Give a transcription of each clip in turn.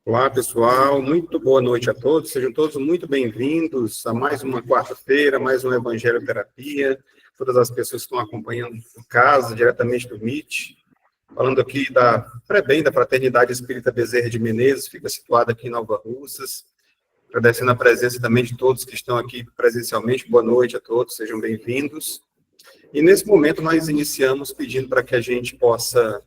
Olá, pessoal. Muito boa noite a todos. Sejam todos muito bem-vindos a mais uma quarta-feira, mais um Evangelho Terapia. Todas as pessoas que estão acompanhando por casa, diretamente do Meet. Falando aqui da FREBEM, da Fraternidade Espírita Bezerra de Menezes, fica situada aqui em Nova Russas. Agradecendo a presença também de todos que estão aqui presencialmente. Boa noite a todos, sejam bem-vindos. E nesse momento nós iniciamos pedindo para que a gente possa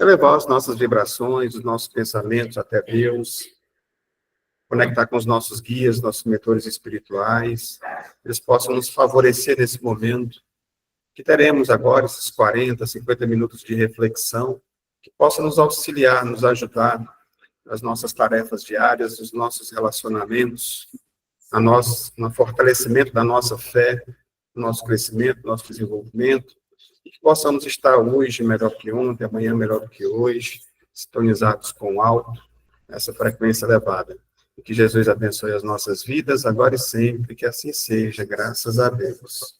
elevar as nossas vibrações, os nossos pensamentos até Deus, conectar com os nossos guias, nossos mentores espirituais, eles possam nos favorecer nesse momento, que teremos agora esses 40, 50 minutos de reflexão, que possa nos auxiliar, nos ajudar nas nossas tarefas diárias, nos nossos relacionamentos, no fortalecimento da nossa fé, no nosso crescimento, no nosso desenvolvimento, e que possamos estar hoje melhor que ontem, amanhã melhor do que hoje, sintonizados com o alto, essa frequência elevada. E que Jesus abençoe as nossas vidas, agora e sempre, que assim seja, graças a Deus.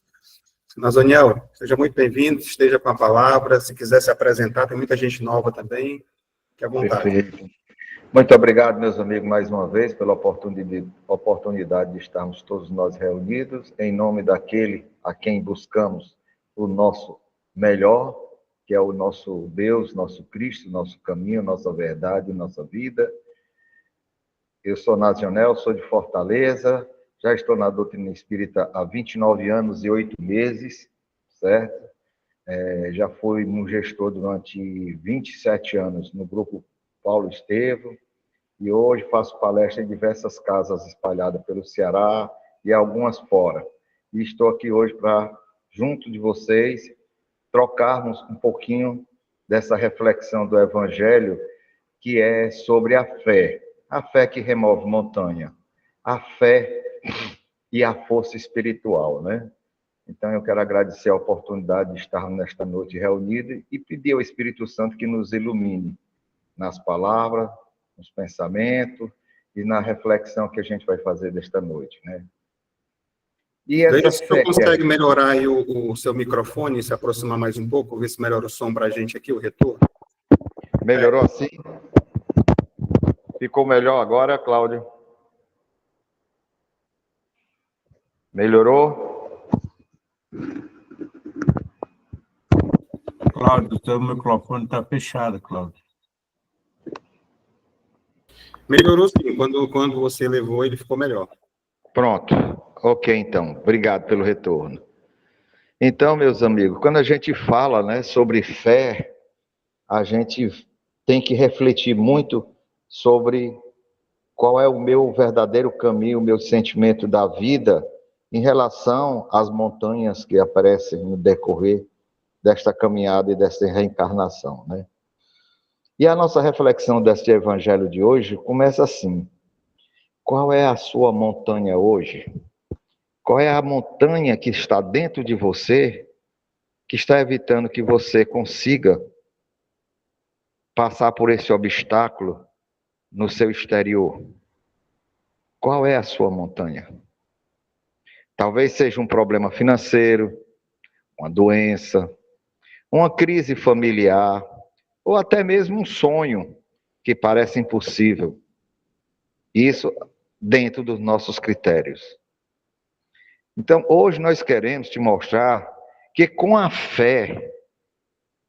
Nazoniel, seja muito bem-vindo, esteja com a palavra, se quiser se apresentar, tem muita gente nova também, fique à vontade. Perfeito. Muito obrigado, meus amigos, mais uma vez, pela oportunidade de estarmos todos nós reunidos, em nome daquele a quem buscamos o nosso melhor, que é o nosso Deus, nosso Cristo, nosso caminho, nossa verdade, nossa vida. Eu sou Nazionel, sou de Fortaleza, já estou na doutrina espírita há 29 anos e 8 meses, certo? Já fui um gestor durante 27 anos no grupo Paulo Estevam, e hoje faço palestra em diversas casas espalhadas pelo Ceará e algumas fora. E estou aqui hoje para, junto de vocês, trocarmos um pouquinho dessa reflexão do Evangelho, que é sobre a fé que remove montanha, a fé e a força espiritual, né? Então, eu quero agradecer a oportunidade de estarmos nesta noite reunidos e pedir ao Espírito Santo que nos ilumine nas palavras, nos pensamentos e na reflexão que a gente vai fazer desta noite, né? E Veja se você consegue melhorar aí o seu microfone, se aproximar mais um pouco, ver se melhora o som para a gente aqui, o retorno. Melhorou assim? Ficou melhor agora, Cláudio? Melhorou? Cláudio, o seu microfone está fechado, Cláudio. Melhorou sim, quando você levou ele ficou melhor. Pronto, ok então, obrigado pelo retorno. Então, meus amigos, quando a gente fala, né, sobre fé, a gente tem que refletir muito sobre qual é o meu verdadeiro caminho, o meu sentimento da vida em relação às montanhas que aparecem no decorrer desta caminhada e desta reencarnação, né? E a nossa reflexão deste evangelho de hoje começa assim: qual é a sua montanha hoje? Qual é a montanha que está dentro de você, que está evitando que você consiga passar por esse obstáculo no seu exterior? Qual é a sua montanha? Talvez seja um problema financeiro, uma doença, uma crise familiar, ou até mesmo um sonho que parece impossível. Isso dentro dos nossos critérios. Então, hoje nós queremos te mostrar que com a fé,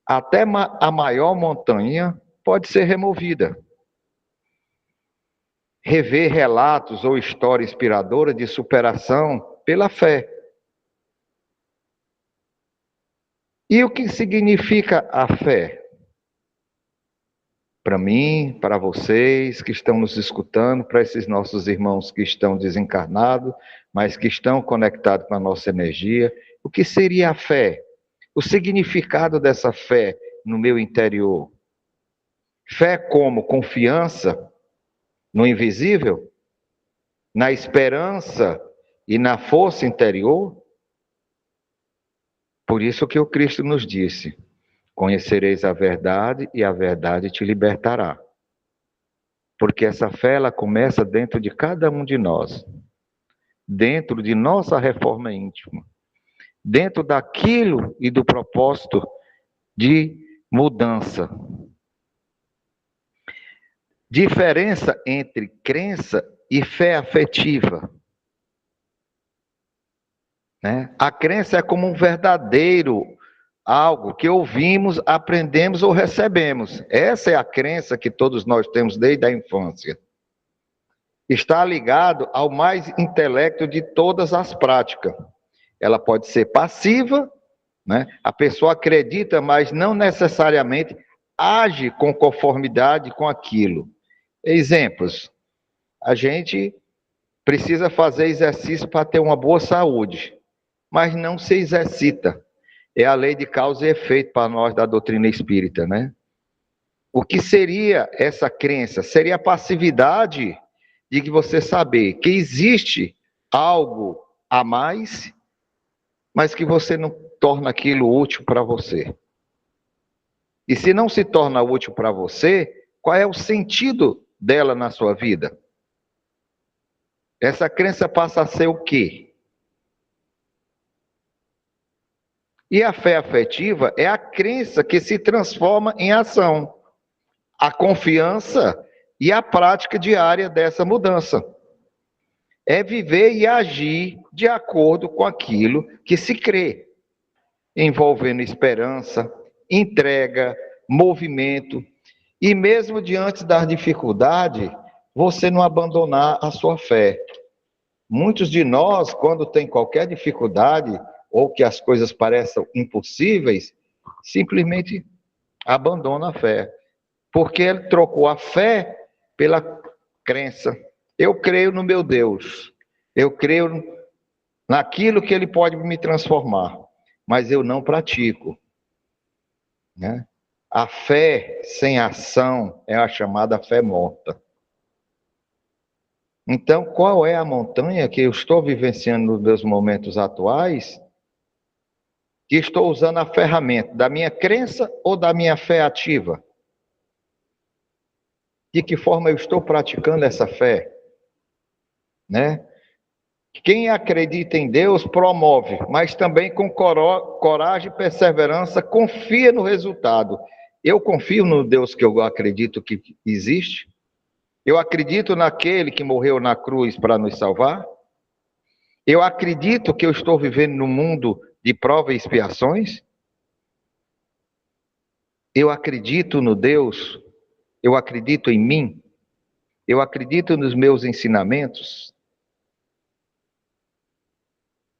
até a maior montanha pode ser removida. Rever relatos ou história inspiradora de superação pela fé. E o que significa a fé? Para mim, para vocês que estão nos escutando, para esses nossos irmãos que estão desencarnados, mas que estão conectados com a nossa energia, o que seria a fé? O significado dessa fé no meu interior? Fé como confiança no invisível, na esperança e na força interior? Por isso que o Cristo nos disse: conhecereis a verdade e a verdade te libertará. Porque essa fé, ela começa dentro de cada um de nós, dentro de nossa reforma íntima, dentro daquilo e do propósito de mudança. Diferença entre crença e fé afetiva. Né? A crença é como um verdadeiro algo que ouvimos, aprendemos ou recebemos. Essa é a crença que todos nós temos desde a infância. Está ligado ao mais intelecto de todas as práticas. Ela pode ser passiva, né? A pessoa acredita, mas não necessariamente age com conformidade com aquilo. Exemplos: a gente precisa fazer exercício para ter uma boa saúde, mas não se exercita. É a lei de causa e efeito para nós da doutrina espírita, né? O que seria essa crença? Seria a passividade de que você saber que existe algo a mais, mas que você não torna aquilo útil para você. E se não se torna útil para você, qual é o sentido dela na sua vida? Essa crença passa a ser o quê? E a fé afetiva é a crença que se transforma em ação, a confiança e a prática diária dessa mudança. É viver e agir de acordo com aquilo que se crê, envolvendo esperança, entrega, movimento, e mesmo diante das dificuldades, você não abandonar a sua fé. Muitos de nós, quando tem qualquer dificuldade, ou que as coisas pareçam impossíveis, simplesmente abandona a fé. Porque ele trocou a fé pela crença. Eu creio no meu Deus. Eu creio naquilo que ele pode me transformar. Mas eu não pratico. Né? A fé sem ação é a chamada fé morta. Então, qual é a montanha que eu estou vivenciando nos meus momentos atuais? Que estou usando a ferramenta da minha crença ou da minha fé ativa? De que forma eu estou praticando essa fé? Né? Quem acredita em Deus promove, mas também com coragem e perseverança confia no resultado. Eu confio no Deus que eu acredito que existe. Eu acredito naquele que morreu na cruz para nos salvar. Eu acredito que eu estou vivendo num mundo de provas e expiações. Eu acredito no Deus. Eu acredito em mim. Eu acredito nos meus ensinamentos.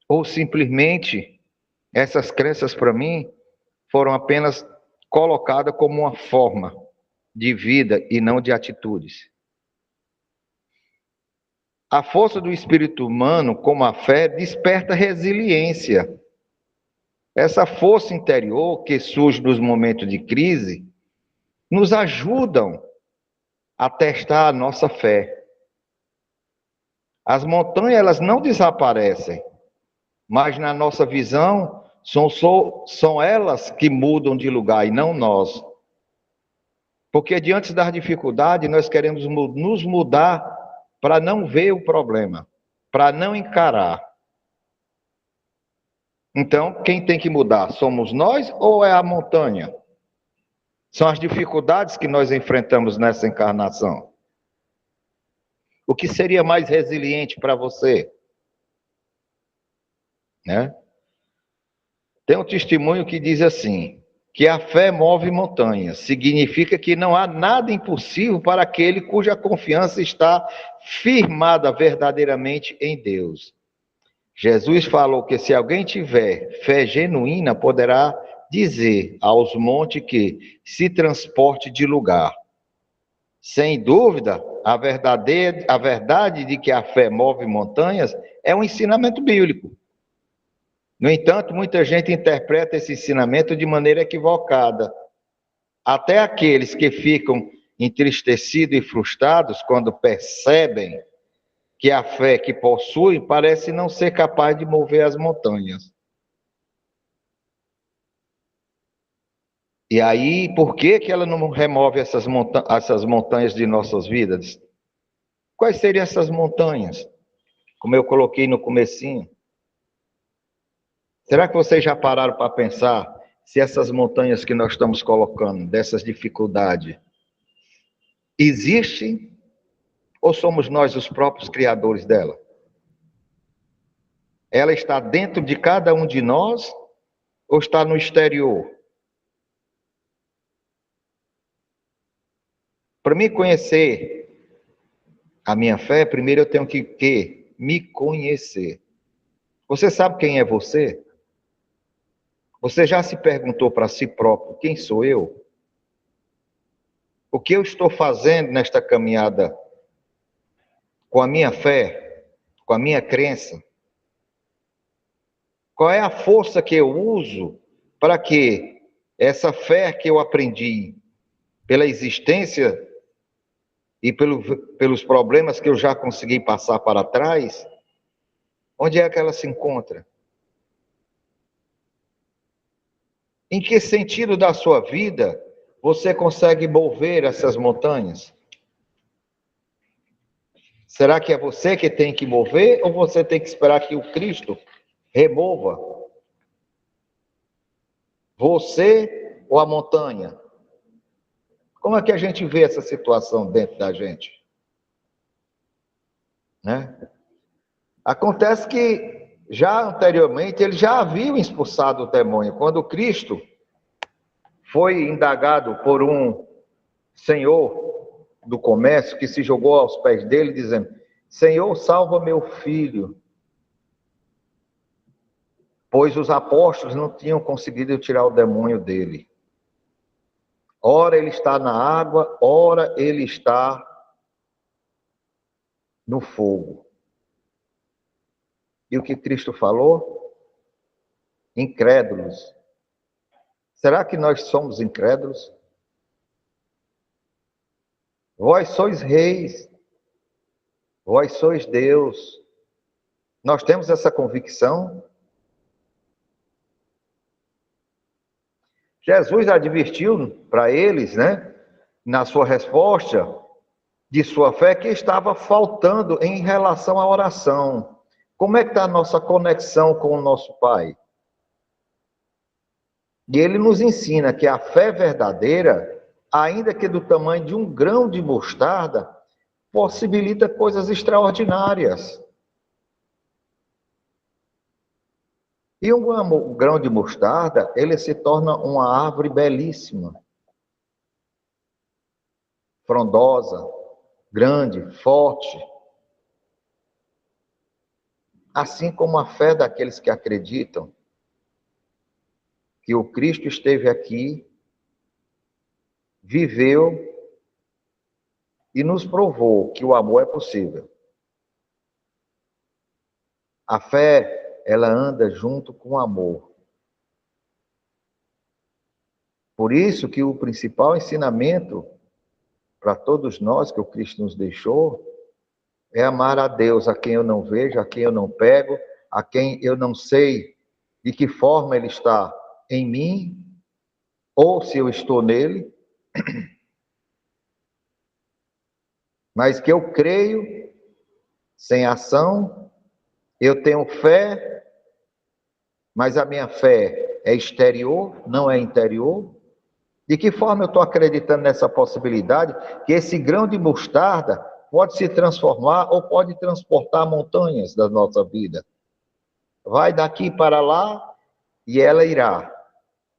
Ou simplesmente essas crenças para mim foram apenas colocadas como uma forma de vida e não de atitudes. A força do espírito humano, como a fé, desperta resiliência. Essa força interior que surge nos momentos de crise, nos ajudam a testar a nossa fé. As montanhas, elas não desaparecem, mas na nossa visão, são elas que mudam de lugar e não nós. Porque diante das dificuldades, nós queremos nos mudar para não ver o problema, para não encarar. Então, quem tem que mudar? Somos nós ou é a montanha? São as dificuldades que nós enfrentamos nessa encarnação. O que seria mais resiliente para você? Né? Tem um testemunho que diz assim, que a fé move montanhas. Significa que não há nada impossível para aquele cuja confiança está firmada verdadeiramente em Deus. Jesus falou que se alguém tiver fé genuína, poderá dizer aos montes que se transporte de lugar. Sem dúvida, a verdade de que a fé move montanhas é um ensinamento bíblico. No entanto, muita gente interpreta esse ensinamento de maneira equivocada. Até aqueles que ficam entristecidos e frustrados quando percebem que a fé que possuem parece não ser capaz de mover as montanhas. E aí, por que ela não remove essas montanhas de nossas vidas? Quais seriam essas montanhas? Como eu coloquei no comecinho. Será que vocês já pararam para pensar se essas montanhas que nós estamos colocando, dessas dificuldades, existe ou somos nós os próprios criadores dela? Ela está dentro de cada um de nós ou está no exterior? Para mim conhecer a minha fé, primeiro eu tenho que me conhecer. Você sabe quem é você? Você já se perguntou para si próprio, quem sou eu? O que eu estou fazendo nesta caminhada com a minha fé, com a minha crença? Qual é a força que eu uso para que essa fé que eu aprendi pela existência e pelos problemas que eu já consegui passar para trás, onde é que ela se encontra? Em que sentido da sua vida você consegue mover essas montanhas? Será que é você que tem que mover ou você tem que esperar que o Cristo remova? Você ou a montanha? Como é que a gente vê essa situação dentro da gente? Né? Acontece que já anteriormente ele já havia expulsado o demônio. Quando Cristo foi indagado por um senhor do comércio que se jogou aos pés dele dizendo: Senhor, salva meu filho. Pois os apóstolos não tinham conseguido tirar o demônio dele. Ora ele está na água, ora ele está no fogo. E o que Cristo falou? Incrédulos. Será que nós somos incrédulos? Vós sois reis, vós sois Deus. Nós temos essa convicção? Jesus advertiu para eles, né, na sua resposta de sua fé, que estava faltando em relação à oração. Como é que está a nossa conexão com o nosso Pai? E ele nos ensina que a fé verdadeira, ainda que do tamanho de um grão de mostarda, possibilita coisas extraordinárias. E um grão de mostarda, ele se torna uma árvore belíssima, frondosa, grande, forte. Assim como a fé daqueles que acreditam que o Cristo esteve aqui, viveu e nos provou que o amor é possível. A fé, ela anda junto com o amor. Por isso que o principal ensinamento para todos nós que o Cristo nos deixou é amar a Deus, a quem eu não vejo, a quem eu não pego, a quem eu não sei de que forma ele está em mim, ou se eu estou nele, mas que eu creio sem ação, eu tenho fé, mas a minha fé é exterior, não é interior. De que forma eu estou acreditando nessa possibilidade que esse grão de mostarda pode se transformar ou pode transportar montanhas da nossa vida? Vai daqui para lá e ela irá.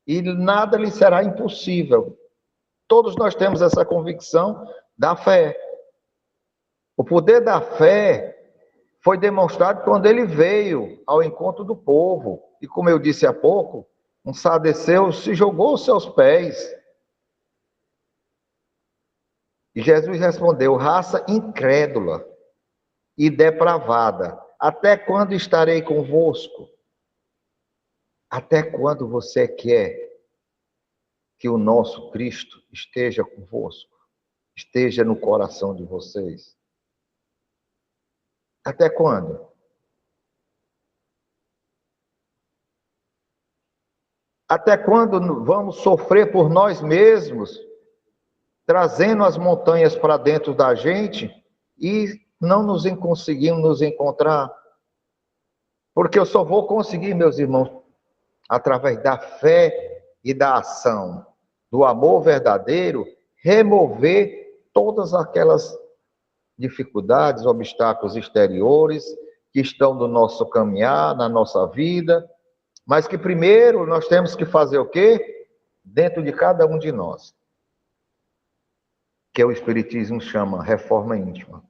E nada lhe será impossível. Todos nós temos essa convicção da fé. O poder da fé foi demonstrado quando ele veio ao encontro do povo. E como eu disse há pouco, um sadeceu se jogou aos seus pés. E Jesus respondeu: raça incrédula e depravada, até quando estarei convosco? Até quando você quer que o nosso Cristo esteja convosco? Esteja no coração de vocês? Até quando? Até quando vamos sofrer por nós mesmos, trazendo as montanhas para dentro da gente e não conseguimos nos encontrar? Porque eu só vou conseguir, meus irmãos, através da fé e da ação, do amor verdadeiro, remover todas aquelas dificuldades, obstáculos exteriores que estão no nosso caminhar, na nossa vida, mas que primeiro nós temos que fazer o quê? Dentro de cada um de nós, que o Espiritismo chama reforma íntima.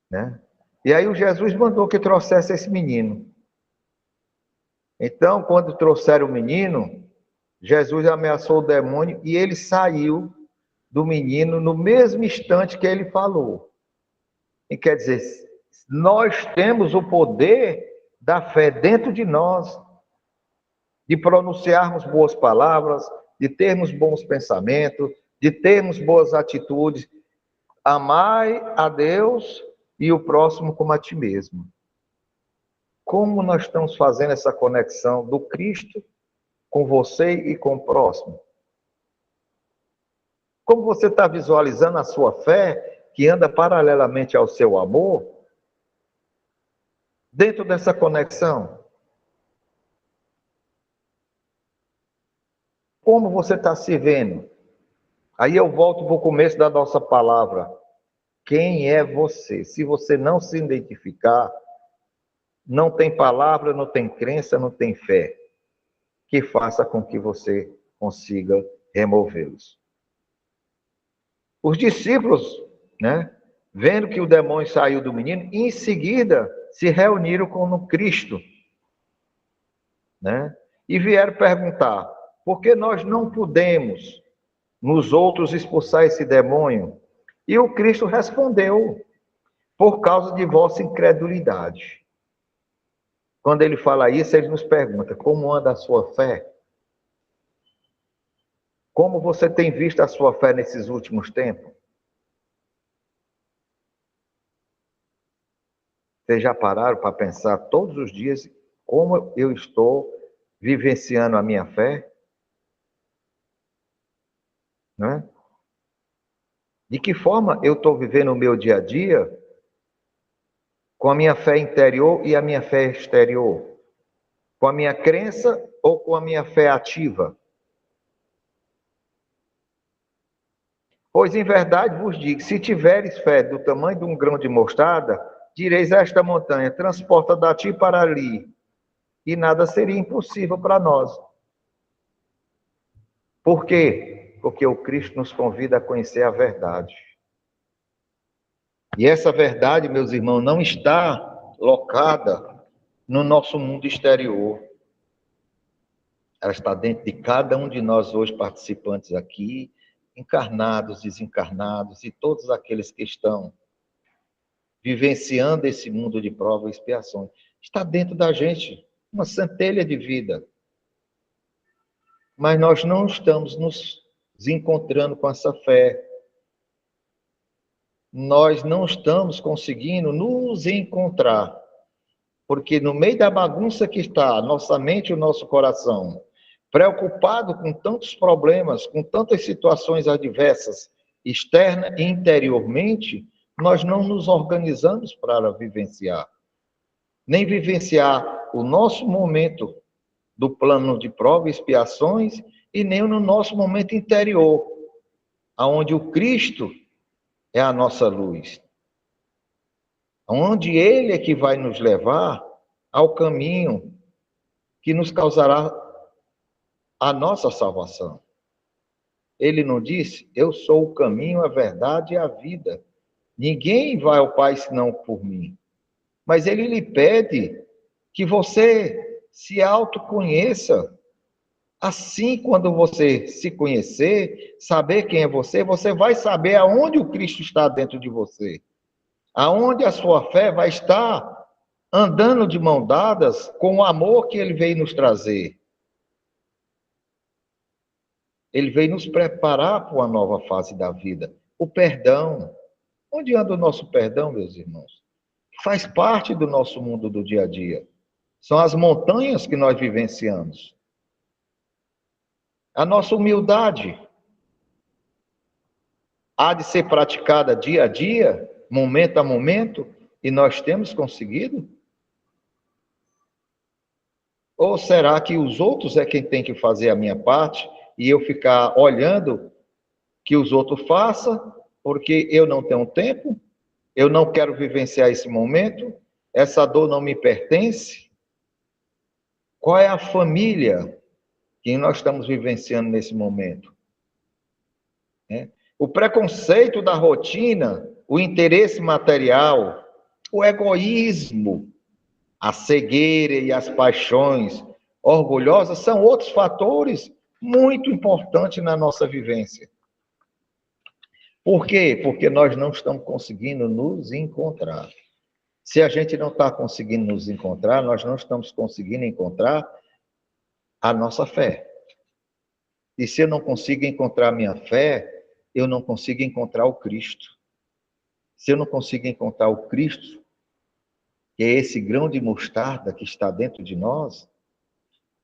Né? E aí o Jesus mandou que trouxesse esse menino. Então, quando trouxeram o menino, Jesus ameaçou o demônio e ele saiu do menino no mesmo instante que ele falou. E quer dizer, nós temos o poder da fé dentro de nós, de pronunciarmos boas palavras, de termos bons pensamentos, de termos boas atitudes. Amai a Deus e o próximo como a ti mesmo. Como nós estamos fazendo essa conexão do Cristo com você e com o próximo? Como você está visualizando a sua fé, que anda paralelamente ao seu amor, dentro dessa conexão? Como você está se vendo? Aí eu volto para o começo da nossa palavra. Quem é você? Se você não se identificar, não tem palavra, não tem crença, não tem fé, que faça com que você consiga removê-los. Os discípulos, né, vendo que o demônio saiu do menino, em seguida se reuniram com o Cristo, né, e vieram perguntar: por que nós não podemos nos outros expulsar esse demônio? E o Cristo respondeu: por causa de vossa incredulidade. Quando ele fala isso, ele nos pergunta: como anda a sua fé? Como você tem visto a sua fé nesses últimos tempos? Vocês já pararam para pensar todos os dias como eu estou vivenciando a minha fé? Né? De que forma eu estou vivendo o meu dia a dia com a minha fé interior e a minha fé exterior? Com a minha crença ou com a minha fé ativa? Pois em verdade vos digo, se tiveres fé do tamanho de um grão de mostarda, direis a esta montanha: transporta daqui para ali, e nada seria impossível para nós. Por quê? Porque o Cristo nos convida a conhecer a verdade. E essa verdade, meus irmãos, não está locada no nosso mundo exterior. Ela está dentro de cada um de nós hoje participantes aqui, encarnados, desencarnados e todos aqueles que estão vivenciando esse mundo de prova e expiação. Está dentro da gente uma centelha de vida. Mas nós não estamos nos encontrando com essa fé. Nós não estamos conseguindo nos encontrar. Porque no meio da bagunça que está a nossa mente e o nosso coração, preocupado com tantos problemas, com tantas situações adversas, externa e interiormente, nós não nos organizamos para vivenciar. Nem vivenciar o nosso momento do plano de prova e expiações, e nem no nosso momento interior, onde o Cristo é a nossa luz. Onde Ele é que vai nos levar ao caminho que nos causará a nossa salvação. Ele não disse: eu sou o caminho, a verdade e a vida. Ninguém vai ao Pai senão por mim. Mas Ele lhe pede que você se autoconheça. Assim, quando você se conhecer, saber quem é você, você vai saber aonde o Cristo está dentro de você. Aonde a sua fé vai estar andando de mão dadas com o amor que Ele veio nos trazer. Ele veio nos preparar para uma nova fase da vida. O perdão. Onde anda o nosso perdão, meus irmãos? Faz parte do nosso mundo do dia a dia. São as montanhas que nós vivenciamos. A nossa humildade há de ser praticada dia a dia, momento a momento, e nós temos conseguido? Ou será que os outros é quem tem que fazer a minha parte e eu ficar olhando que os outros façam, porque eu não tenho tempo, eu não quero vivenciar esse momento, essa dor não me pertence. Qual é a família que nós estamos vivenciando nesse momento? O preconceito da rotina, o interesse material, o egoísmo, a cegueira e as paixões orgulhosas são outros fatores muito importantes na nossa vivência. Por quê? Porque nós não estamos conseguindo nos encontrar. Se a gente não está conseguindo nos encontrar, nós não estamos conseguindo encontrar a nossa fé. E se eu não consigo encontrar a minha fé, eu não consigo encontrar o Cristo. Se eu não consigo encontrar o Cristo, que é esse grão de mostarda que está dentro de nós,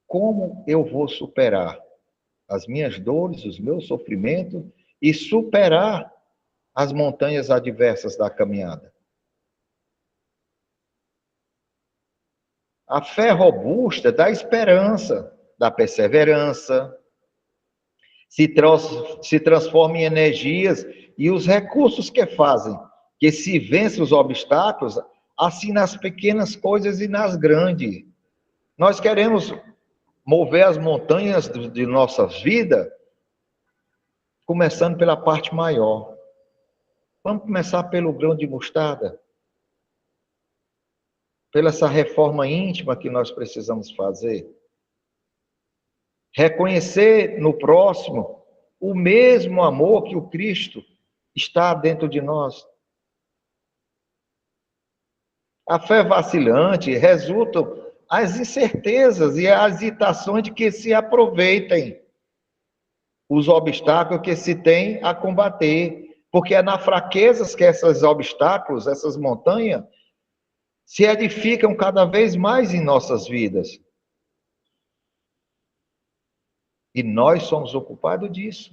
como eu vou superar as minhas dores, os meus sofrimentos e superar as montanhas adversas da caminhada? A fé robusta dá esperança, dá perseverança, se transforma em energias e os recursos que fazem que se vença os obstáculos, assim nas pequenas coisas e nas grandes. Nós queremos mover as montanhas de nossas vidas, começando pela parte maior. Vamos começar pelo grão de mostarda, pela essa reforma íntima que nós precisamos fazer. Reconhecer no próximo o mesmo amor que o Cristo está dentro de nós. A fé vacilante resultam as incertezas e as hesitações de que se aproveitem os obstáculos que se tem a combater, porque é na fraquezas que esses obstáculos, essas montanhas, se edificam cada vez mais em nossas vidas. E nós somos ocupados disso.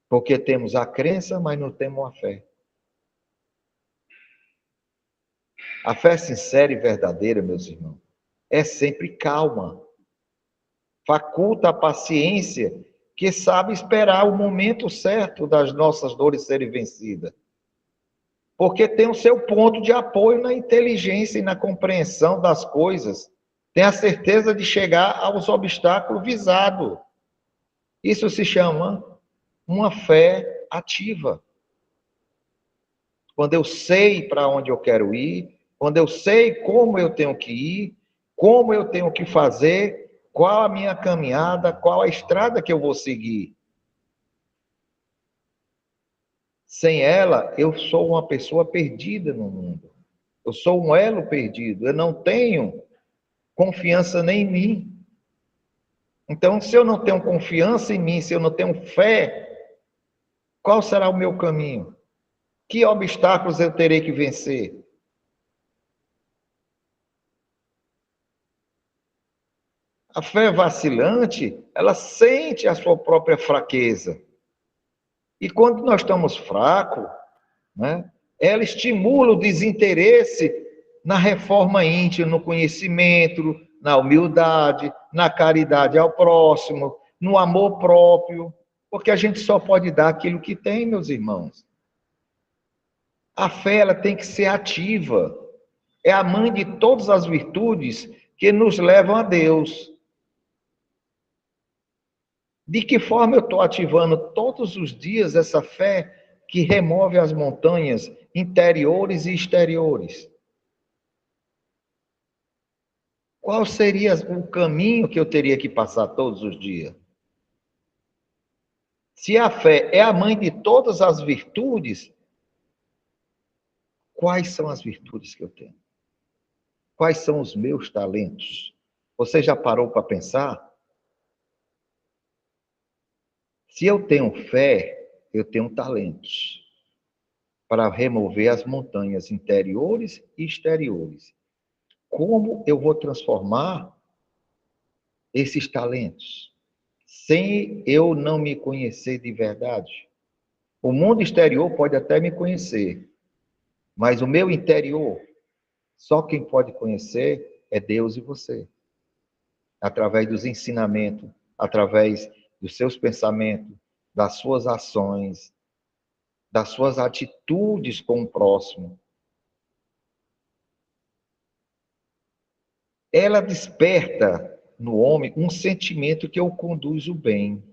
Porque temos a crença, mas não temos a fé. A fé sincera e verdadeira, meus irmãos, é sempre calma. Faculta a paciência que sabe esperar o momento certo das nossas dores serem vencidas. Porque tem o seu ponto de apoio na inteligência e na compreensão das coisas. Tem a certeza de chegar aos obstáculos visados. Isso se chama uma fé ativa. Quando eu sei para onde eu quero ir, quando eu sei como eu tenho que ir, como eu tenho que fazer, qual a minha caminhada, qual a estrada que eu vou seguir. Sem ela, eu sou uma pessoa perdida no mundo. Eu sou um elo perdido. Eu não tenho confiança nem em mim. Então, se eu não tenho confiança em mim, se eu não tenho fé, qual será o meu caminho? Que obstáculos eu terei que vencer? A fé vacilante, ela sente a sua própria fraqueza. E quando nós estamos fracos, né, ela estimula o desinteresse na reforma íntima, no conhecimento, na humildade, na caridade ao próximo, no amor próprio, porque a gente só pode dar aquilo que tem, meus irmãos. A fé, ela tem que ser ativa. É a mãe de todas as virtudes que nos levam a Deus. De que forma eu estou ativando todos os dias essa fé que remove as montanhas interiores e exteriores? Qual seria o caminho que eu teria que passar todos os dias? Se a fé é a mãe de todas as virtudes, quais são as virtudes que eu tenho? Quais são os meus talentos? Você já parou para pensar? Se eu tenho fé, eu tenho talentos para remover as montanhas interiores e exteriores. Como eu vou transformar esses talentos sem eu não me conhecer de verdade? O mundo exterior pode até me conhecer, mas o meu interior, só quem pode conhecer é Deus e você. Através dos ensinamentos, através dos seus pensamentos, das suas ações, das suas atitudes com o próximo. Ela desperta no homem um sentimento que o conduz o bem.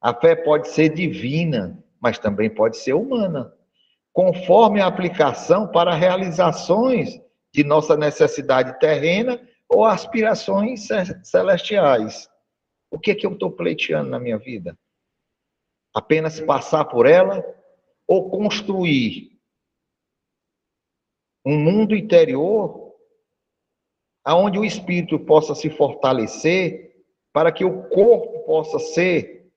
A fé pode ser divina, mas também pode ser humana, conforme a aplicação para realizações de nossa necessidade terrena ou aspirações celestiais. O que é que eu estou pleiteando na minha vida? Apenas passar por ela ou construir um mundo interior onde o espírito possa se fortalecer para que o corpo possa ser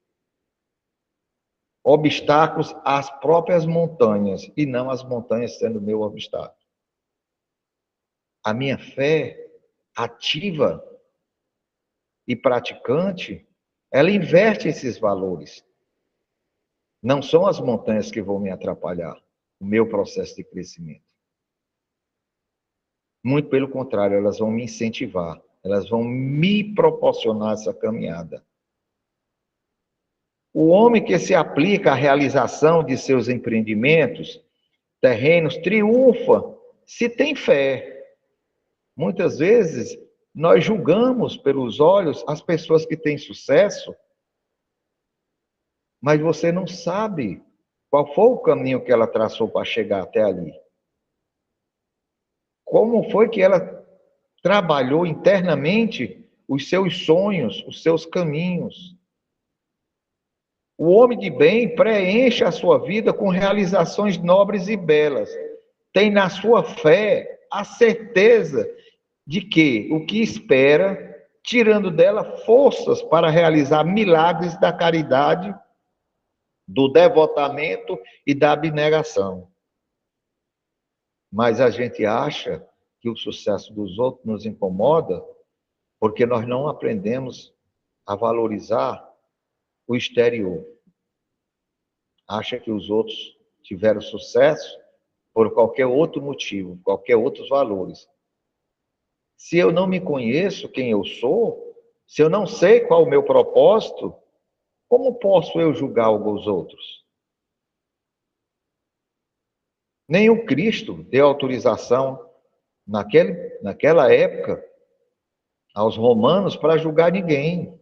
obstáculos às próprias montanhas e não as montanhas sendo meu obstáculo. A minha fé ativa e praticante, ela inverte esses valores. Não são as montanhas que vão me atrapalhar o meu processo de crescimento. Muito pelo contrário, elas vão me incentivar, elas vão me proporcionar essa caminhada. O homem que se aplica à realização de seus empreendimentos terrenos triunfa se tem fé. Muitas vezes, nós julgamos pelos olhos as pessoas que têm sucesso, mas você não sabe qual foi o caminho que ela traçou para chegar até ali. Como foi que ela trabalhou internamente os seus sonhos, os seus caminhos. O homem de bem preenche a sua vida com realizações nobres e belas. Tem na sua fé a certeza de que o que espera, tirando dela forças para realizar milagres da caridade, do devotamento e da abnegação. Mas a gente acha que o sucesso dos outros nos incomoda porque nós não aprendemos a valorizar o exterior. Acha que os outros tiveram sucesso por qualquer outro motivo, qualquer outros valores. Se eu não me conheço quem eu sou, se eu não sei qual o meu propósito, como posso eu julgar os outros? Nem o Cristo deu autorização naquela época aos romanos para julgar ninguém.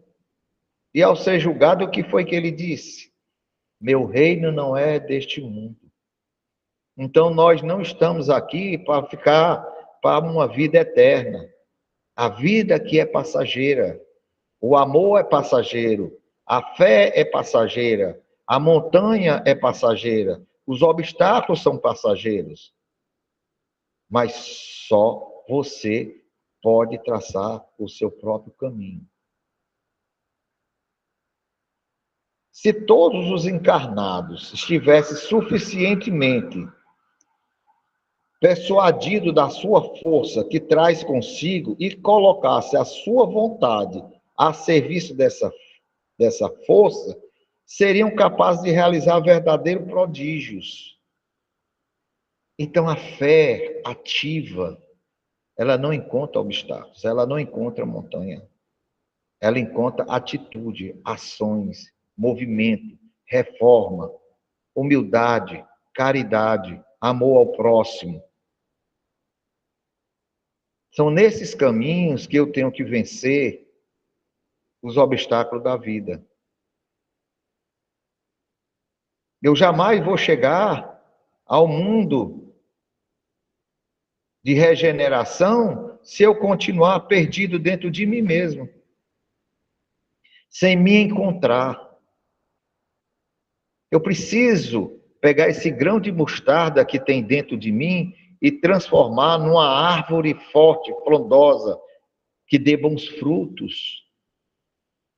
E ao ser julgado, o que foi que ele disse? Meu reino não é deste mundo. Então nós não estamos aqui para ficar para uma vida eterna. A vida aqui é passageira. O amor é passageiro. A fé é passageira. A montanha é passageira. Os obstáculos são passageiros. Mas só você pode traçar o seu próprio caminho. Se todos os encarnados estivessem suficientemente persuadidos da sua força que traz consigo e colocasse a sua vontade a serviço dessa força, seriam capazes de realizar verdadeiros prodígios. Então a fé ativa, ela não encontra obstáculos, ela não encontra montanha. Ela encontra atitude, ações, movimento, reforma, humildade, caridade, amor ao próximo. São nesses caminhos que eu tenho que vencer os obstáculos da vida. Eu jamais vou chegar ao mundo de regeneração se eu continuar perdido dentro de mim mesmo, sem me encontrar. Eu preciso pegar esse grão de mostarda que tem dentro de mim e transformar numa árvore forte, frondosa, que dê bons frutos,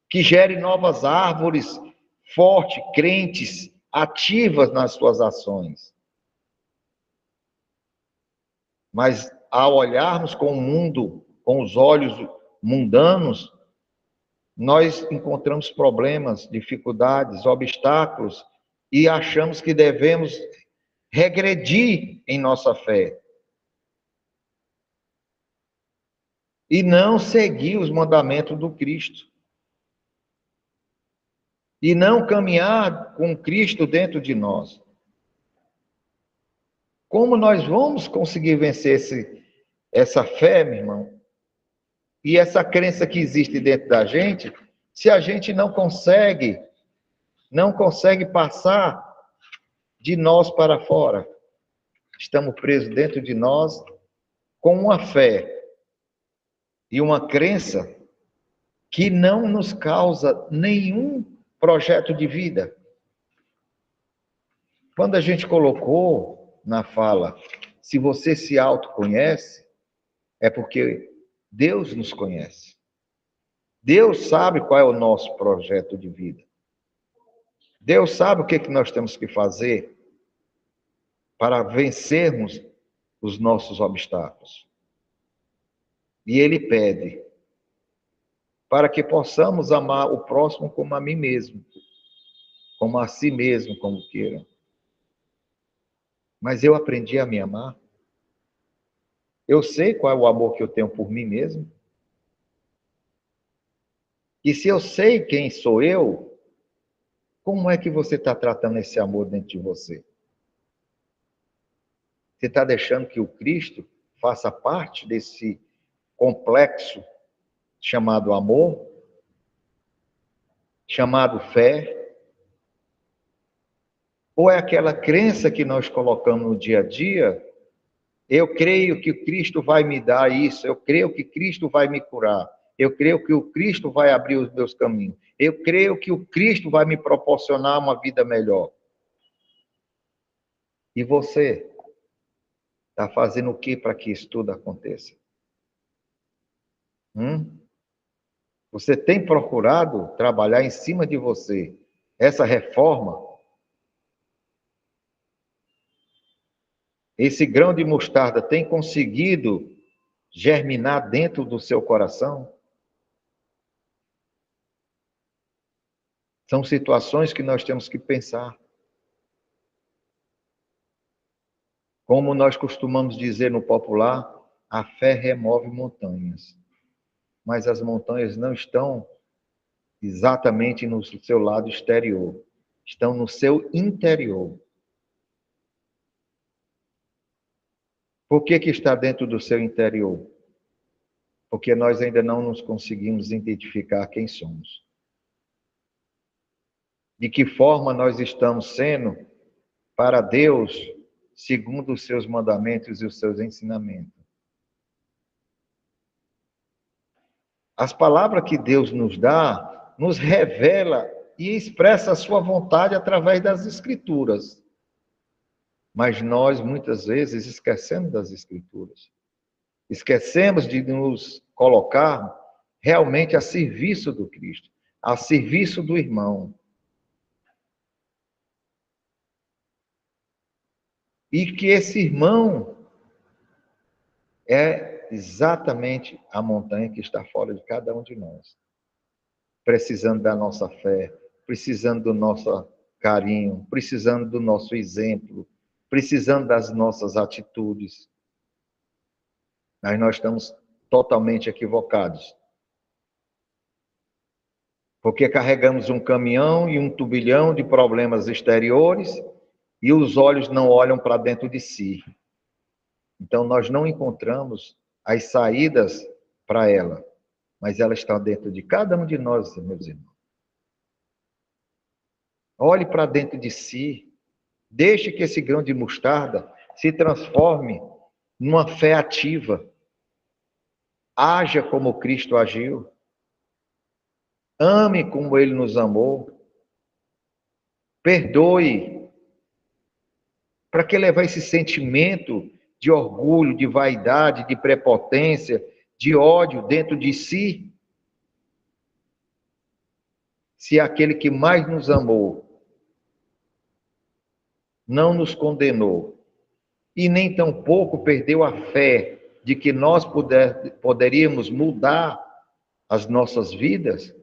que gere novas árvores fortes, crentes, ativas nas suas ações. Mas ao olharmos com o mundo, com os olhos mundanos, nós encontramos problemas, dificuldades, obstáculos e achamos que devemos regredir em nossa fé e não seguir os mandamentos do Cristo. e não caminhar com Cristo dentro de nós. Como nós vamos conseguir vencer essa fé, meu irmão, e essa crença que existe dentro da gente, se a gente não consegue passar de nós para fora? Estamos presos dentro de nós com uma fé e uma crença que não nos causa nenhum projeto de vida. Quando a gente colocou na fala, se você se autoconhece, é porque Deus nos conhece. Deus sabe qual é o nosso projeto de vida. Deus sabe o que nós temos que fazer para vencermos os nossos obstáculos. E Ele pede para que possamos amar o próximo como a mim mesmo, como a si mesmo, como queira. Mas eu aprendi a me amar. Eu sei qual é o amor que eu tenho por mim mesmo. E se eu sei quem sou eu, como é que você está tratando esse amor dentro de você? Você está deixando que o Cristo faça parte desse complexo chamado amor, chamado fé? Ou é aquela crença que nós colocamos no dia a dia? Eu creio que Cristo vai me dar isso, eu creio que Cristo vai me curar, eu creio que o Cristo vai abrir os meus caminhos, eu creio que o Cristo vai me proporcionar uma vida melhor. E você está fazendo o que para que isso tudo aconteça? Você tem procurado trabalhar em cima de você essa reforma? Esse grão de mostarda tem conseguido germinar dentro do seu coração? São situações que nós temos que pensar. Como nós costumamos dizer no popular, a fé remove montanhas. Mas as montanhas não estão exatamente no seu lado exterior, estão no seu interior. Por que está dentro do seu interior? Porque nós ainda não nos conseguimos identificar quem somos. De que forma nós estamos sendo para Deus, segundo os seus mandamentos e os seus ensinamentos. As palavras que Deus nos dá, nos revela e expressa a sua vontade através das Escrituras. Mas nós, muitas vezes, esquecemos das Escrituras. Esquecemos de nos colocar realmente a serviço do Cristo, a serviço do irmão. E que esse irmão é exatamente a montanha que está fora de cada um de nós. Precisando da nossa fé, precisando do nosso carinho, precisando do nosso exemplo, precisando das nossas atitudes. Mas nós estamos totalmente equivocados. Porque carregamos um caminhão e um turbilhão de problemas exteriores e os olhos não olham para dentro de si. Então nós não encontramos as saídas para ela, mas ela está dentro de cada um de nós, meus irmãos. Olhe para dentro de si, deixe que esse grão de mostarda se transforme numa fé ativa. Haja como Cristo agiu. Ame como Ele nos amou. Perdoe. Para que levar esse sentimento de orgulho, de vaidade, de prepotência, de ódio dentro de si? Se aquele que mais nos amou não nos condenou e nem tampouco perdeu a fé de que nós poderíamos mudar as nossas vidas,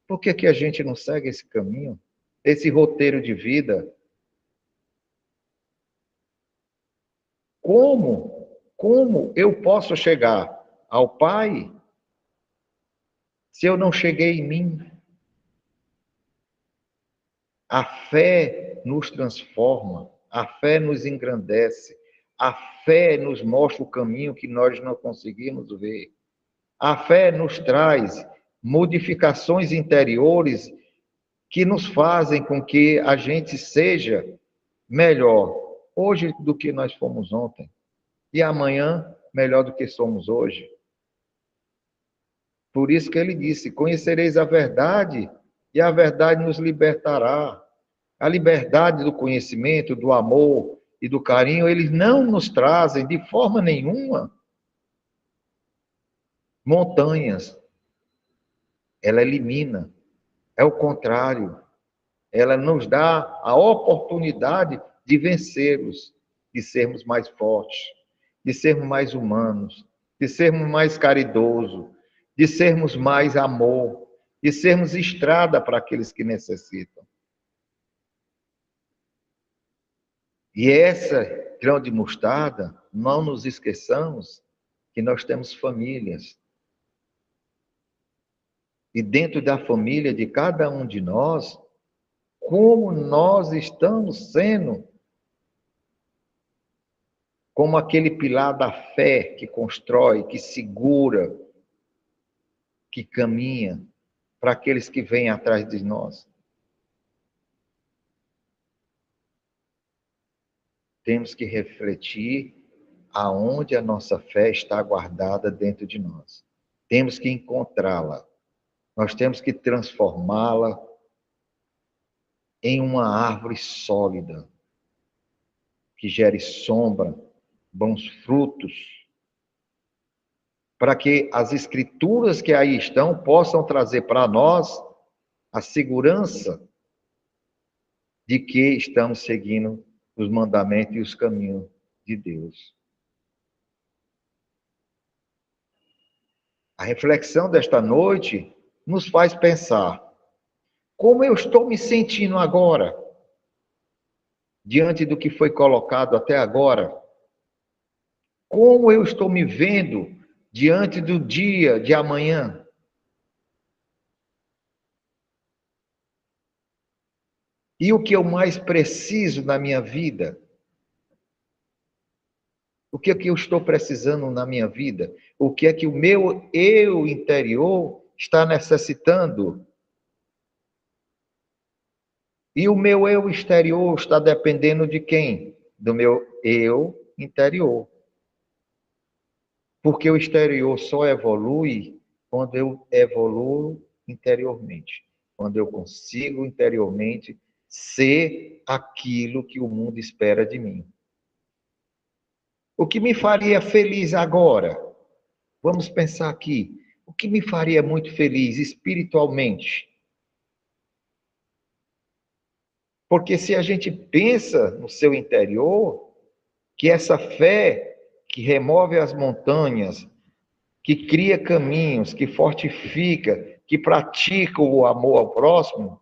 por que a gente não segue esse caminho, esse roteiro de vida? Como eu posso chegar ao Pai se eu não cheguei em mim? A fé nos transforma, a fé nos engrandece, a fé nos mostra o caminho que nós não conseguimos ver. A fé nos traz modificações interiores que nos fazem com que a gente seja melhor hoje do que nós fomos ontem e amanhã melhor do que somos hoje. Por isso que ele disse: conhecereis a verdade e a verdade nos libertará. A liberdade do conhecimento, do amor e do carinho, eles não nos trazem de forma nenhuma montanhas. Ela elimina. É o contrário. Ela nos dá a oportunidade de vencermos, de sermos mais fortes, de sermos mais humanos, de sermos mais caridosos, de sermos mais amor, de sermos estrada para aqueles que necessitam. E essa grão de mostarda, não nos esqueçamos que nós temos famílias. E dentro da família de cada um de nós, como nós estamos sendo como aquele pilar da fé que constrói, que segura, que caminha para aqueles que vêm atrás de nós. Temos que refletir aonde a nossa fé está guardada dentro de nós. Temos que encontrá-la. Nós temos que transformá-la em uma árvore sólida, que gere sombra, bons frutos, para que as escrituras que aí estão possam trazer para nós a segurança de que estamos seguindo os mandamentos e os caminhos de Deus. A reflexão desta noite nos faz pensar: como eu estou me sentindo agora, diante do que foi colocado até agora? Como eu estou me vendo diante do dia de amanhã? E o que eu mais preciso na minha vida? O que é que eu estou precisando na minha vida? O que é que o meu eu interior está necessitando? E o meu eu exterior está dependendo de quem? Do meu eu interior. Porque o exterior só evolui quando eu evoluo interiormente. Quando eu consigo interiormente ser aquilo que o mundo espera de mim. O que me faria feliz agora? Vamos pensar aqui. O que me faria muito feliz espiritualmente? Porque se a gente pensa no seu interior, que essa fé que remove as montanhas, que cria caminhos, que fortifica, que pratica o amor ao próximo,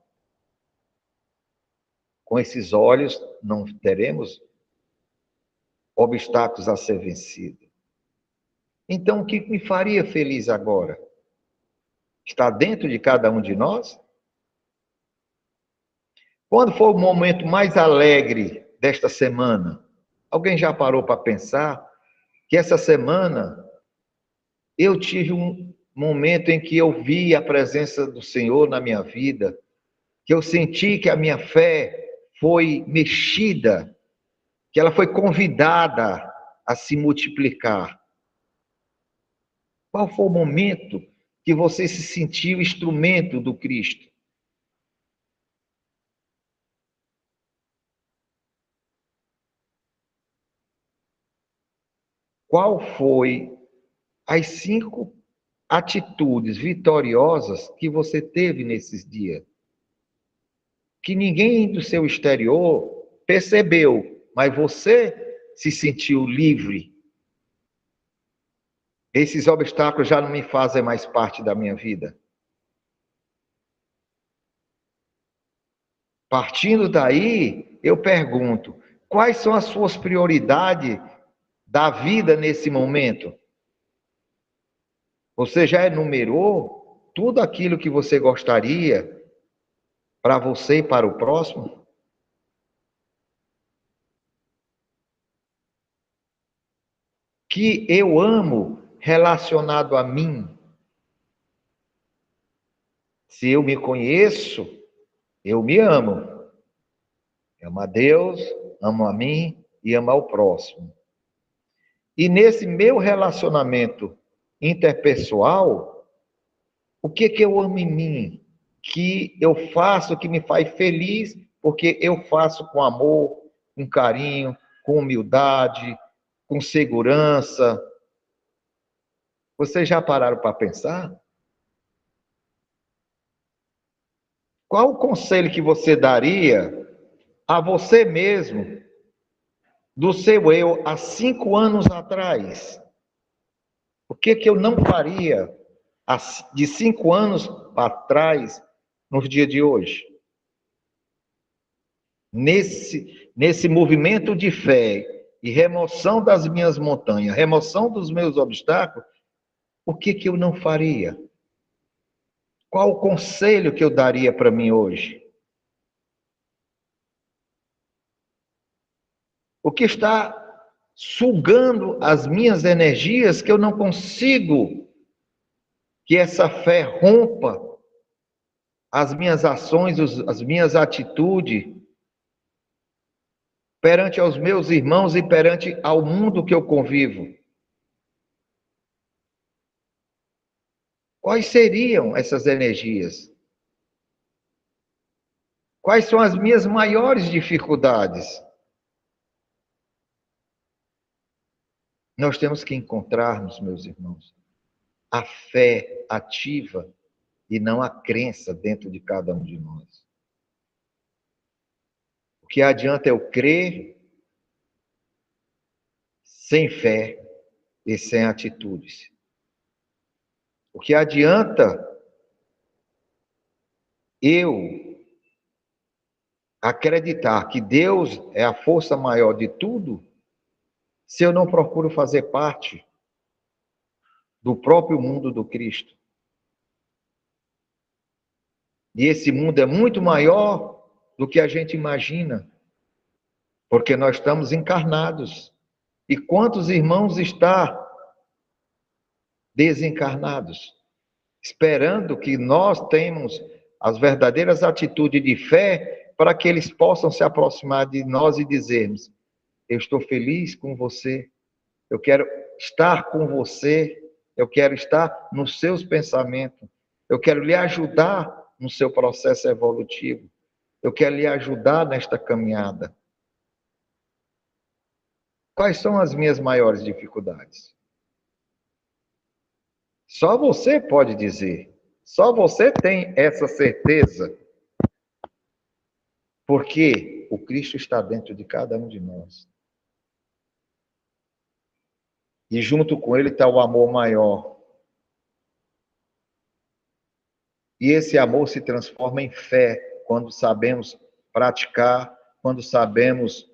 com esses olhos não teremos obstáculos a ser vencidos. Então, o que me faria feliz agora? Está dentro de cada um de nós? Quando for o momento mais alegre desta semana, alguém já parou para pensar que essa semana eu tive um momento em que eu vi a presença do Senhor na minha vida, que eu senti que a minha fé foi mexida, que ela foi convidada a se multiplicar. Qual foi o momento que você se sentiu instrumento do Cristo? Qual foi as 5 atitudes vitoriosas que você teve nesses dias? Que ninguém do seu exterior percebeu, mas você se sentiu livre. Esses obstáculos já não me fazem mais parte da minha vida. Partindo daí, eu pergunto: quais são as suas prioridades da vida nesse momento? Você já enumerou tudo aquilo que você gostaria para você e para o próximo? Que eu amo relacionado a mim? Se eu me conheço, eu me amo. Amo a Deus, amo a mim e amo ao próximo. E nesse meu relacionamento interpessoal, o que eu amo em mim? Que eu faço que me faz feliz, porque eu faço com amor, com carinho, com humildade, com segurança. Vocês já pararam para pensar? Qual o conselho que você daria a você mesmo, do seu eu, há 5 anos atrás? O que eu não faria de 5 anos atrás, nos dias de hoje? Nesse movimento de fé e remoção das minhas montanhas, remoção dos meus obstáculos, o que eu não faria? Qual o conselho que eu daria para mim hoje? O que está sugando as minhas energias que eu não consigo que essa fé rompa as minhas ações, as minhas atitudes perante aos meus irmãos e perante ao mundo que eu convivo? Quais seriam essas energias? Quais são as minhas maiores dificuldades? Nós temos que encontrarmos, meus irmãos, a fé ativa e não a crença dentro de cada um de nós. O que adianta eu crer sem fé e sem atitudes? O que adianta eu acreditar que Deus é a força maior de tudo, se eu não procuro fazer parte do próprio mundo do Cristo? E esse mundo é muito maior do que a gente imagina, porque nós estamos encarnados. E quantos irmãos estão desencarnados, esperando que nós tenhamos as verdadeiras atitudes de fé para que eles possam se aproximar de nós e dizermos: eu estou feliz com você, eu quero estar com você, eu quero estar nos seus pensamentos, eu quero lhe ajudar no seu processo evolutivo, eu quero lhe ajudar nesta caminhada. Quais são as minhas maiores dificuldades? Só você pode dizer, só você tem essa certeza, porque o Cristo está dentro de cada um de nós. E junto com ele está o amor maior. E esse amor se transforma em fé quando sabemos praticar, quando sabemos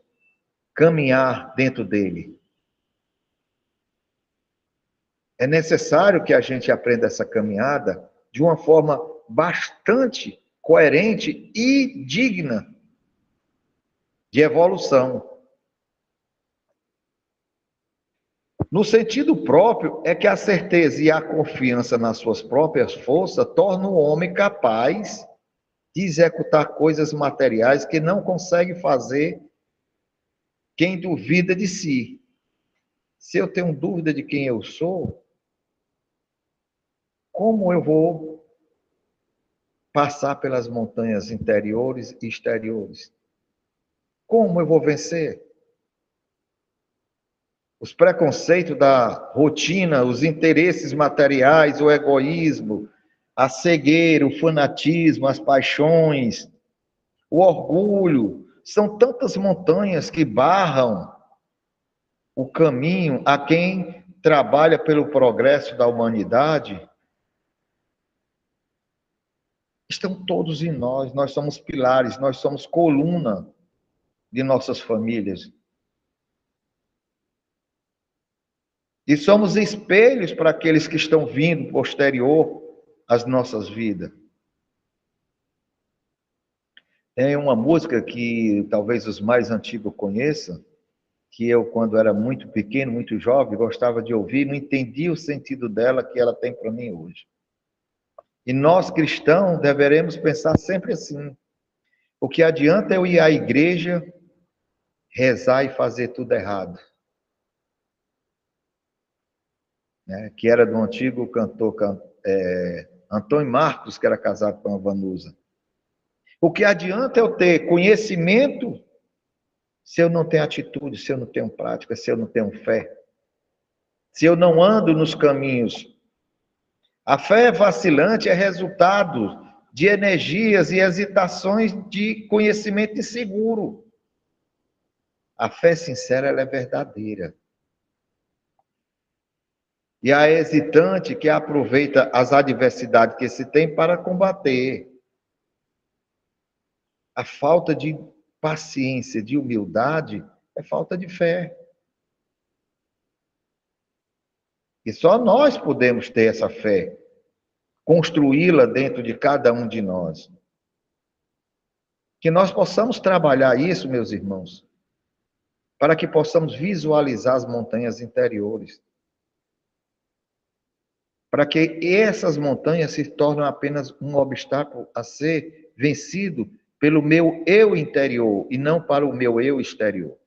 caminhar dentro dele. É necessário que a gente aprenda essa caminhada de uma forma bastante coerente e digna de evolução. No sentido próprio, é que a certeza e a confiança nas suas próprias forças tornam o homem capaz de executar coisas materiais que não consegue fazer quem duvida de si. Se eu tenho dúvida de quem eu sou, como eu vou passar pelas montanhas interiores e exteriores? Como eu vou vencer? Os preconceitos da rotina, os interesses materiais, o egoísmo, a cegueira, o fanatismo, as paixões, o orgulho, são tantas montanhas que barram o caminho a quem trabalha pelo progresso da humanidade. Estão todos em nós, nós somos pilares, nós somos coluna de nossas famílias. E somos espelhos para aqueles que estão vindo posterior às nossas vidas. Tem uma música que talvez os mais antigos conheçam, que eu, quando era muito pequeno, muito jovem, gostava de ouvir, não entendia o sentido dela que ela tem para mim hoje. E nós, cristãos, deveremos pensar sempre assim: o que adianta eu ir à igreja, rezar e fazer tudo errado? Né? Que era do antigo cantor Antônio Marcos, que era casado com a Vanusa. O que adianta eu ter conhecimento se eu não tenho atitude, se eu não tenho prática, se eu não tenho fé? Se eu não ando nos caminhos? A fé vacilante é resultado de energias e hesitações de conhecimento inseguro. A fé sincera, ela é verdadeira. E a hesitante que aproveita as adversidades que se tem para combater. A falta de paciência, de humildade, é falta de fé. E só nós podemos ter essa fé, construí-la dentro de cada um de nós. Que nós possamos trabalhar isso, meus irmãos, para que possamos visualizar as montanhas interiores. Para que essas montanhas se tornem apenas um obstáculo a ser vencido pelo meu eu interior e não para o meu eu exterior.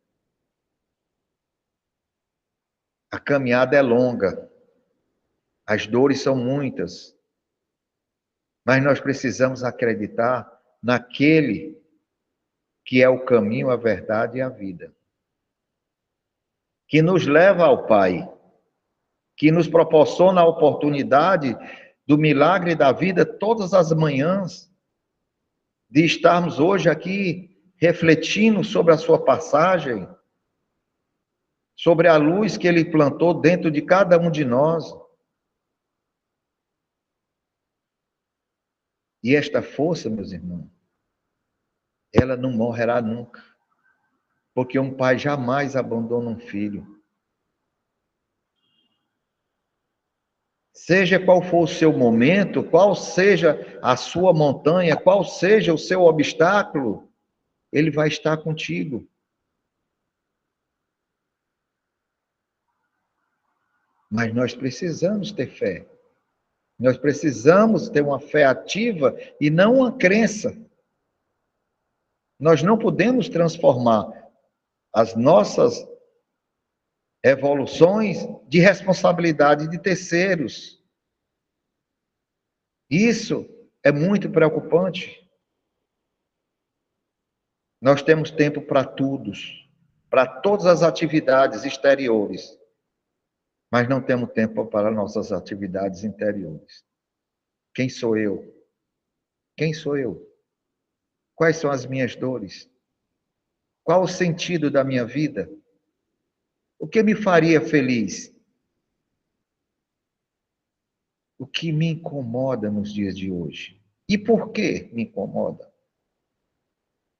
A caminhada é longa, as dores são muitas, mas nós precisamos acreditar naquele que é o caminho, a verdade e a vida, que nos leva ao Pai, que nos proporciona a oportunidade do milagre da vida todas as manhãs, de estarmos hoje aqui refletindo sobre a sua passagem, sobre a luz que ele plantou dentro de cada um de nós. E esta força, meus irmãos, ela não morrerá nunca, porque um pai jamais abandona um filho. Seja qual for o seu momento, qual seja a sua montanha, qual seja o seu obstáculo, ele vai estar contigo. Mas nós precisamos ter fé. Nós precisamos ter uma fé ativa e não uma crença. Nós não podemos transformar as nossas evoluções de responsabilidade de terceiros. Isso é muito preocupante. Nós temos tempo para todas as atividades exteriores, mas não temos tempo para nossas atividades interiores. Quem sou eu? Quem sou eu? Quais são as minhas dores? Qual o sentido da minha vida? O que me faria feliz? O que me incomoda nos dias de hoje? E por que me incomoda?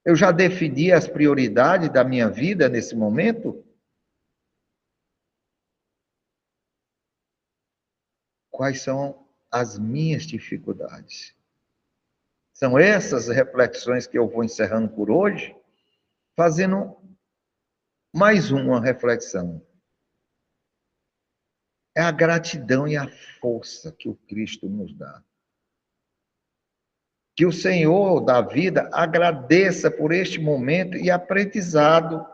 Eu já defini as prioridades da minha vida nesse momento? Quais são as minhas dificuldades? São essas reflexões que eu vou encerrando por hoje, fazendo mais uma reflexão. É a gratidão e a força que o Cristo nos dá. Que o Senhor da vida agradeça por este momento e aprendizado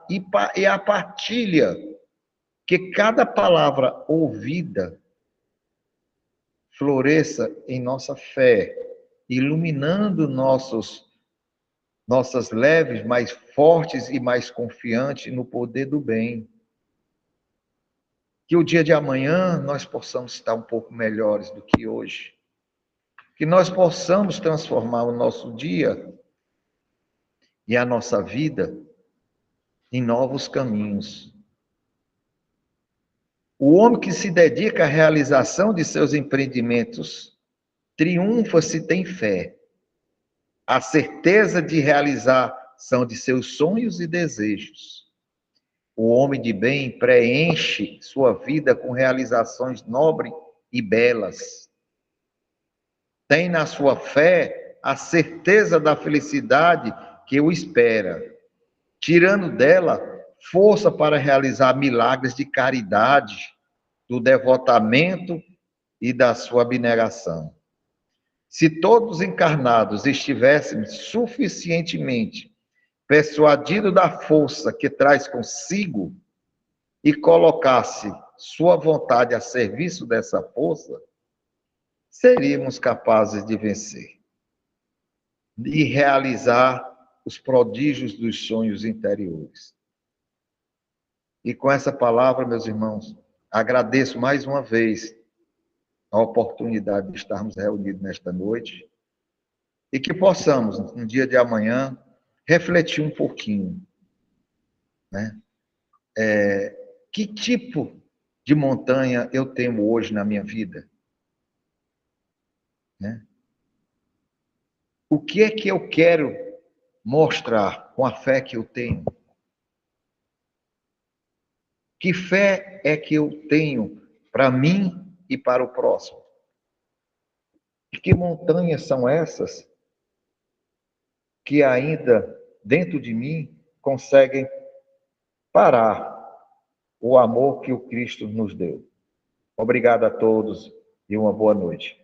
e a partilha, que cada palavra ouvida floresça em nossa fé, iluminando nossas leves, mais fortes e mais confiantes no poder do bem. Que o dia de amanhã nós possamos estar um pouco melhores do que hoje. Que nós possamos transformar o nosso dia e a nossa vida em novos caminhos. O homem que se dedica à realização de seus empreendimentos triunfa se tem fé, a certeza de realização de seus sonhos e desejos. O homem de bem preenche sua vida com realizações nobres e belas. Tem na sua fé a certeza da felicidade que o espera, tirando dela força para realizar milagres de caridade, do devotamento e da sua abnegação. Se todos encarnados estivéssemos suficientemente persuadidos da força que traz consigo e colocasse sua vontade a serviço dessa força, seríamos capazes de vencer e realizar os prodígios dos sonhos interiores. E com essa palavra, meus irmãos, agradeço mais uma vez a oportunidade de estarmos reunidos nesta noite e que possamos, no dia de amanhã, refletir um pouquinho, né? Que tipo de montanha eu tenho hoje na minha vida? Né? O que é que eu quero mostrar com a fé que eu tenho? Que fé é que eu tenho para mim e para o próximo? E que montanhas são essas que ainda dentro de mim conseguem parar o amor que o Cristo nos deu? Obrigado a todos e uma boa noite.